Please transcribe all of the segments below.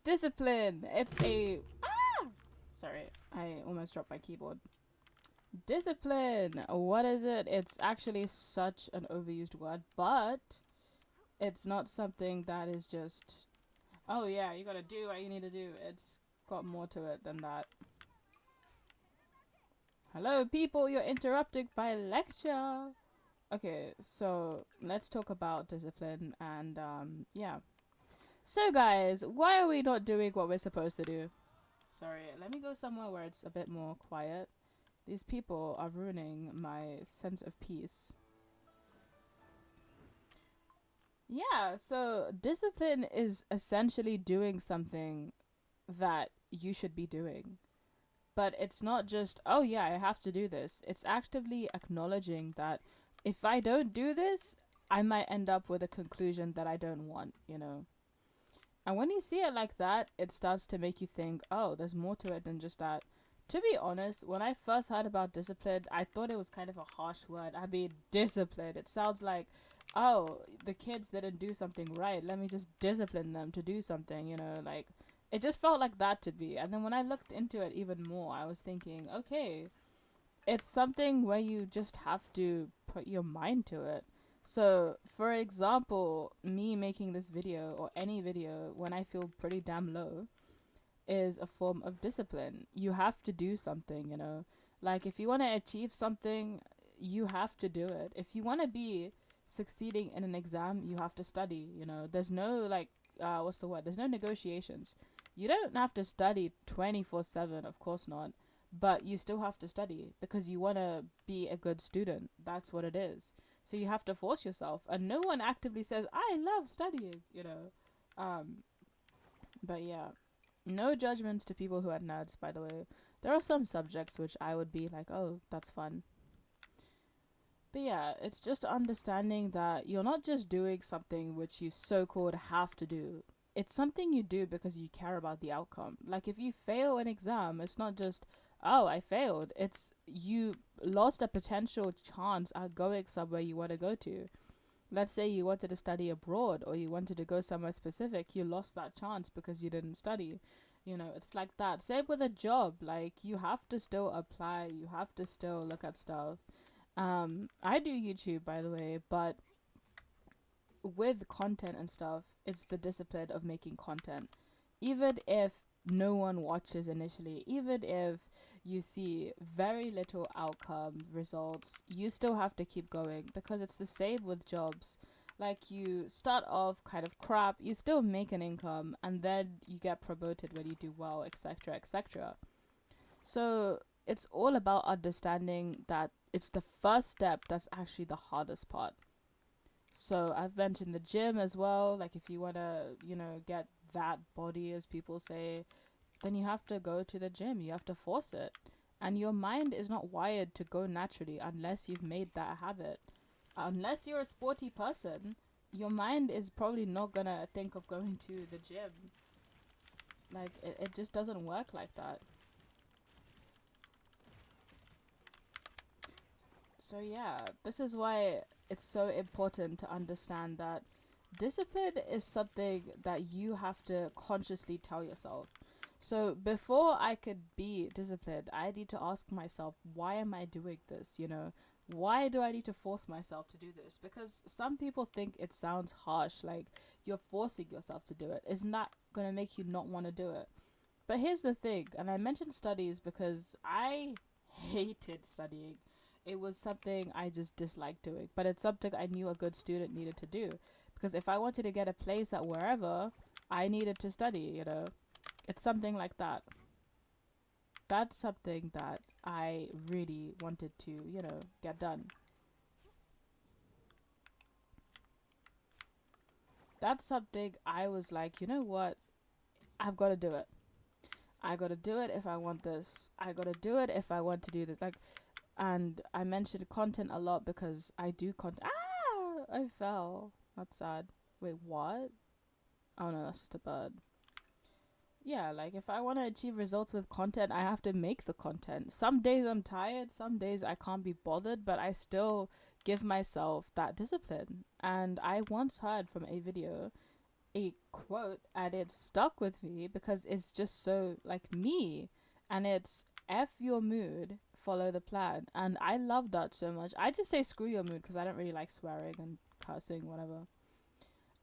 Discipline. It's a. Sorry, I almost dropped my keyboard. Discipline. What is it? It's actually such an overused word, but it's not something that is just, oh yeah, you gotta do what you need to do. It's got more to it than that. Hello, people, you're interrupting my lecture. Okay, so let's talk about discipline and, yeah. So, guys, why are we not doing what we're supposed to do? Sorry, let me go somewhere where it's a bit more quiet. These people are ruining my sense of peace. Yeah, so discipline is essentially doing something that you should be doing. But it's not just, oh yeah, I have to do this. It's actively acknowledging that if I don't do this, I might end up with a conclusion that I don't want, you know? And when you see it like that, it starts to make you think, oh, there's more to it than just that. To be honest, when I first heard about discipline, I thought it was kind of a harsh word. I mean, discipline. It sounds like, oh, the kids didn't do something right. Let me just discipline them to do something, you know? Like, it just felt like that to be. And then when I looked into it even more, I was thinking, okay, it's something where you just have to put your mind to it. So, for example, me making this video or any video when I feel pretty damn low is a form of discipline. You have to do something, you know. Like if you want to achieve something, you have to do it. If you want to be succeeding in an exam, you have to study, you know. There's no like what's the word? There's no negotiations. You don't have to study 24/7, of course not, but you still have to study because you want to be a good student. That's what it is. So you have to force yourself, and no one actively says, "I love studying," you know. Um, but yeah, no judgments to people who are nerds, by the way. There are some subjects which I would be like, oh, that's fun. But yeah, it's just understanding that you're not just doing something which you so called have to do. It's something you do because you care about the outcome. Like if you fail an exam, it's not just, oh, I failed. It's you lost a potential chance at going somewhere you want to go to. Let's say you wanted to study abroad or you wanted to go somewhere specific, you lost that chance because you didn't study. You know, it's like that. Same with a job. Like you have to still apply, you have to still look at stuff. I do YouTube, by the way, but with content and stuff, it's the discipline of making content. Even if no one watches initially, even if you see very little outcome results, you still have to keep going because it's the same with jobs. Like you start off kind of crap, you still make an income, and then you get promoted when you do well, etc., etc. So it's all about understanding that it's the first step that's actually the hardest part. So I've mentioned the gym as well. Like if you wanna, you know, get that body as people say, then you have to go to the gym. You have to force it. And your mind is not wired to go naturally unless you've made that a habit. Unless you're a sporty person, your mind is probably not gonna think of going to the gym. Like it just doesn't work like that. So yeah, this is why it's so important to understand that discipline is something that you have to consciously tell yourself. So before I could be disciplined, I need to ask myself, why am I doing this? You know, why do I need to force myself to do this? Because some people think it sounds harsh, like you're forcing yourself to do it. Isn't that going to make you not want to do it? But here's the thing, and I mentioned studies because I hated studying. It was something I just disliked doing, but it's something I knew a good student needed to do. Because if I wanted to get a place at wherever, I needed to study, you know. It's something like that. That's something that I really wanted to, you know, get done. That's something I was like, you know what? I've got to do it. I got to do it if I want this. I got to do it if I want to do this. Like, and I mentioned content a lot because I do content. Ah, I fell. That's sad. Wait, what? Oh no, that's just a bird. Yeah, like if I want to achieve results with content, I have to make the content. Some days I'm tired, some days I can't be bothered, but I still give myself that discipline. And I once heard from a video, a quote and it stuck with me because it's just so like me, and it's F your mood, follow the plan. And I love that so much. I just say screw your mood because I don't really like swearing and cursing, whatever.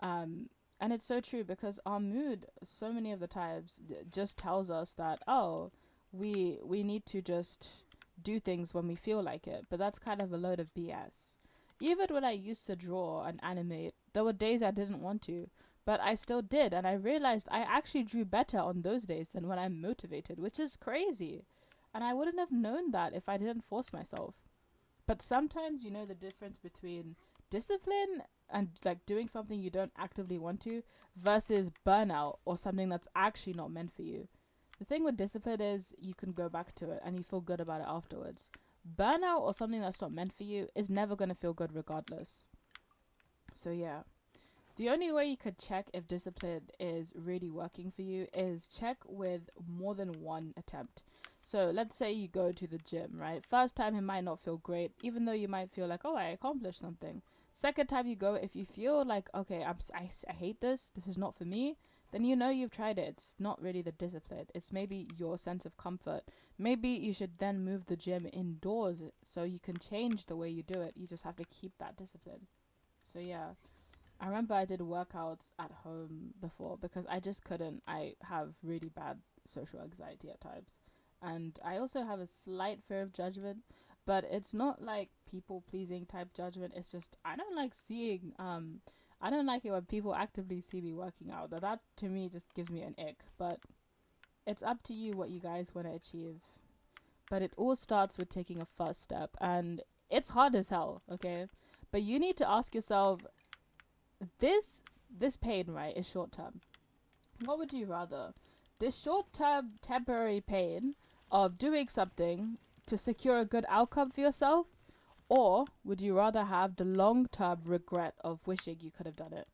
Um, and it's so true because our mood, so many of the times, just tells us that, oh, we need to just do things when we feel like it. But that's kind of a load of BS. Even when I used to draw and animate, there were days I didn't want to, but I still did, and I realized I actually drew better on those days than when I'm motivated, which is crazy. And I wouldn't have known that if I didn't force myself. But sometimes you know the difference between discipline and like doing something you don't actively want to versus burnout or something that's actually not meant for you. The thing with discipline is you can go back to it and you feel good about it afterwards. Burnout or something that's not meant for you is never going to feel good regardless. So yeah. The only way you could check if discipline is really working for you is check with more than one attempt. So let's say you go to the gym, right? First time it might not feel great, even though you might feel like, oh, I accomplished something. Second time you go, if you feel like, okay, I hate this, this is not for me, then you know you've tried it. It's not really the discipline. It's maybe your sense of comfort. Maybe you should then move the gym indoors so you can change the way you do it. You just have to keep that discipline. So yeah. I remember I did workouts at home before because I just couldn't. I have really bad social anxiety at times. And I also have a slight fear of judgment, but it's not like people pleasing type judgment. It's just I don't like seeing I don't like it when people actively see me working out. That to me just gives me an ick. But it's up to you what you guys want to achieve. But it all starts with taking a first step, and it's hard as hell, okay? But you need to ask yourself, this pain, right, is short term. What would you rather? This short term temporary pain of doing something to secure a good outcome for yourself, or would you rather have the long term regret of wishing you could have done it?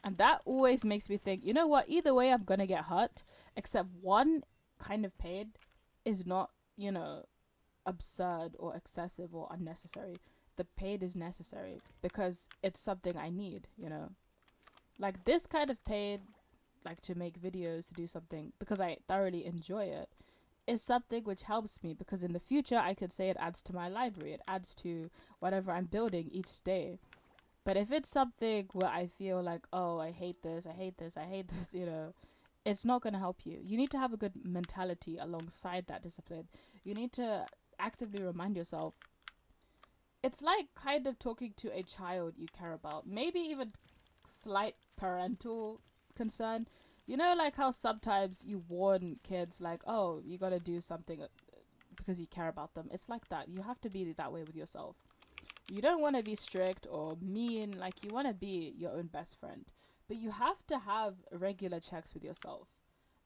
And that always makes me think, you know what, either way I'm gonna get hurt, except one kind of pain is not, absurd or excessive or unnecessary. The pain is necessary because it's something I need. Like this kind of pain, like to make videos, to do something because I thoroughly enjoy it, is something which helps me because in the future I could say it adds to my library, it adds to whatever I'm building each day. But if it's something where I feel like, oh, I hate this, I hate this, I hate this, it's not going to help you. You need to have a good mentality alongside that discipline. You need to actively remind yourself. It's like kind of talking to a child you care about, maybe even slight parental concern. Like how sometimes you warn kids, like, oh, you gotta do something because you care about them. It's like that. You have to be that way with yourself. You don't want to be strict or mean, like, you want to be your own best friend. But you have to have regular checks with yourself.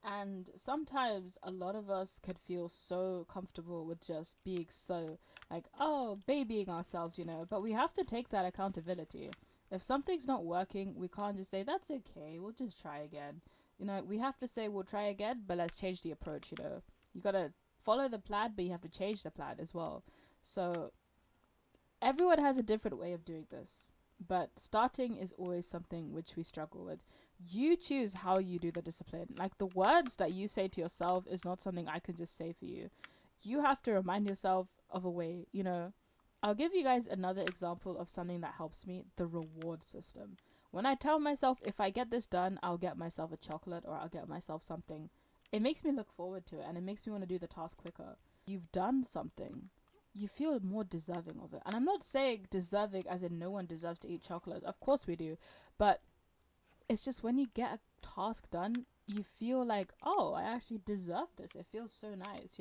And sometimes a lot of us could feel so comfortable with just being so, like, oh, babying ourselves. But we have to take that accountability. If something's not working, we can't just say, that's okay, we'll just try again. We have to say, we'll try again, but let's change the approach. You gotta follow the plan, but you have to change the plan as well. So everyone has a different way of doing this, but starting is always something which we struggle with. You choose how you do the discipline. Like the words that you say to yourself is not something I can just say for you. You have to remind yourself of a way. I'll give you guys another example of something that helps me, the reward system. When I tell myself if I get this done, I'll get myself a chocolate or I'll get myself something, it makes me look forward to it and it makes me want to do the task quicker. You've done something, you feel more deserving of it. And I'm not saying deserving as in no one deserves to eat chocolate. Of course we do. But it's just when you get a task done, you feel like, oh, I actually deserve this. It feels so nice.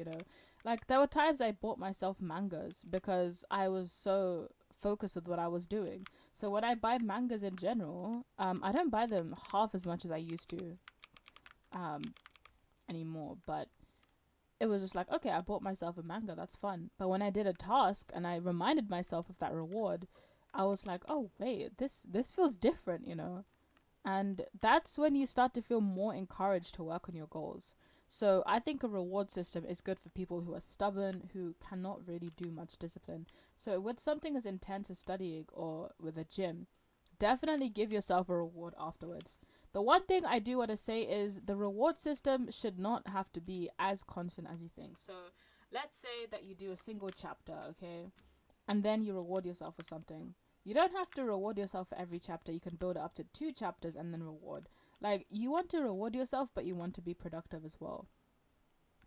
Like there were times I bought myself mangas because I was so focused with what I was doing. So when I buy mangas in general, I don't buy them half as much as I used to um, anymore. But it was just like, okay, I bought myself a manga, that's fun. But when I did a task and I reminded myself of that reward, I was like, oh wait, this feels different. And that's when you start to feel more encouraged to work on your goals. So I think a reward system is good for people who are stubborn, who cannot really do much discipline. So with something as intense as studying or with a gym, definitely give yourself a reward afterwards. The one thing I do want to say is the reward system should not have to be as constant as you think. So let's say that you do a single chapter, okay, and then you reward yourself for something. You don't have to reward yourself for every chapter. You can build it up to 2 chapters and then reward. Like, you want to reward yourself, but you want to be productive as well.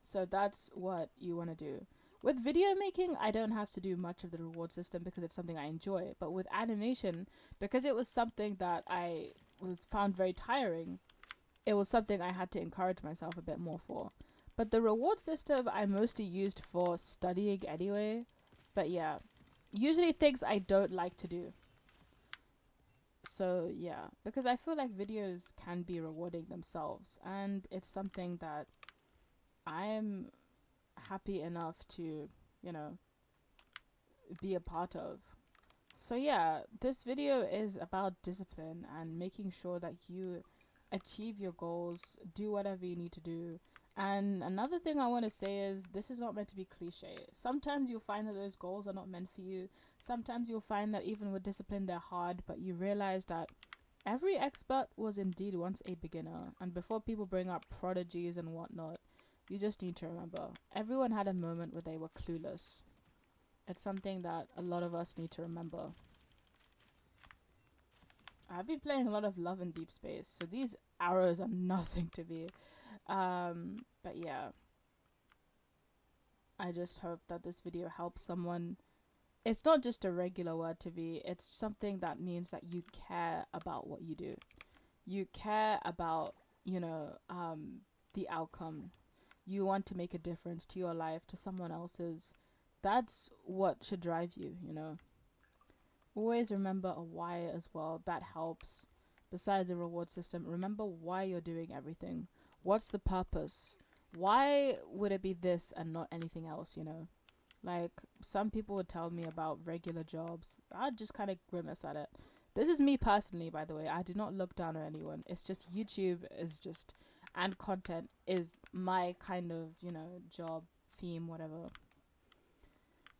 So that's what you want to do. With video making, I don't have to do much of the reward system because it's something I enjoy. But with animation, because it was something that I was found very tiring, it was something I had to encourage myself a bit more for. But the reward system I mostly used for studying anyway. But yeah, usually things I don't like to do. So yeah, because I feel like videos can be rewarding themselves, and it's something that I'm happy enough to, you know, be a part of. So yeah, this video is about discipline and making sure that you achieve your goals, do whatever you need to do. And another thing I want to say is this is not meant to be cliche. Sometimes you'll find that those goals are not meant for you. Sometimes you'll find that even with discipline they're hard, but you realize that every expert was indeed once a beginner. And before people bring up prodigies and whatnot, you just need to remember everyone had a moment where they were clueless. It's something that a lot of us need to remember. I've been playing a lot of Love in Deep Space, so these arrows are nothing to me. But yeah, I just hope that this video helps someone. It's not just a regular word to me, it's something that means that you care about what you do. You care about, you know, the outcome. You want to make a difference to your life, to someone else's. That's what should drive you, you know. Always remember a why as well. That helps. Besides the reward system, remember why you're doing everything. What's the purpose? Why would it be this and not anything else, you know? Like, some people would tell me about regular jobs. I'd just kind of grimace at it. This is me personally, by the way. I do not look down on anyone. It's just YouTube is just, and content is my kind of, you know, job, theme, whatever.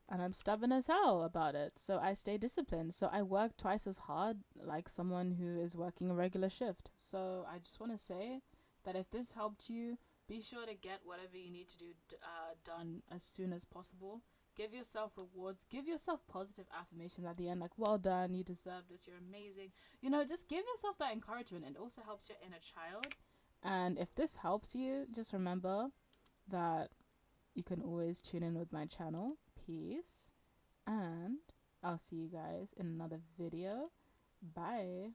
And I'm stubborn as hell about it. So I stay disciplined. So I work twice as hard like someone who is working a regular shift. So I just want to say that if this helped you, be sure to get whatever you need to do done as soon as possible. Give yourself rewards. Give yourself positive affirmations at the end, like, well done, you deserve this, you're amazing. You know, just give yourself that encouragement. It also helps your inner child. And if this helps you, just remember that you can always tune in with my channel. Peace. And I'll see you guys in another video. Bye.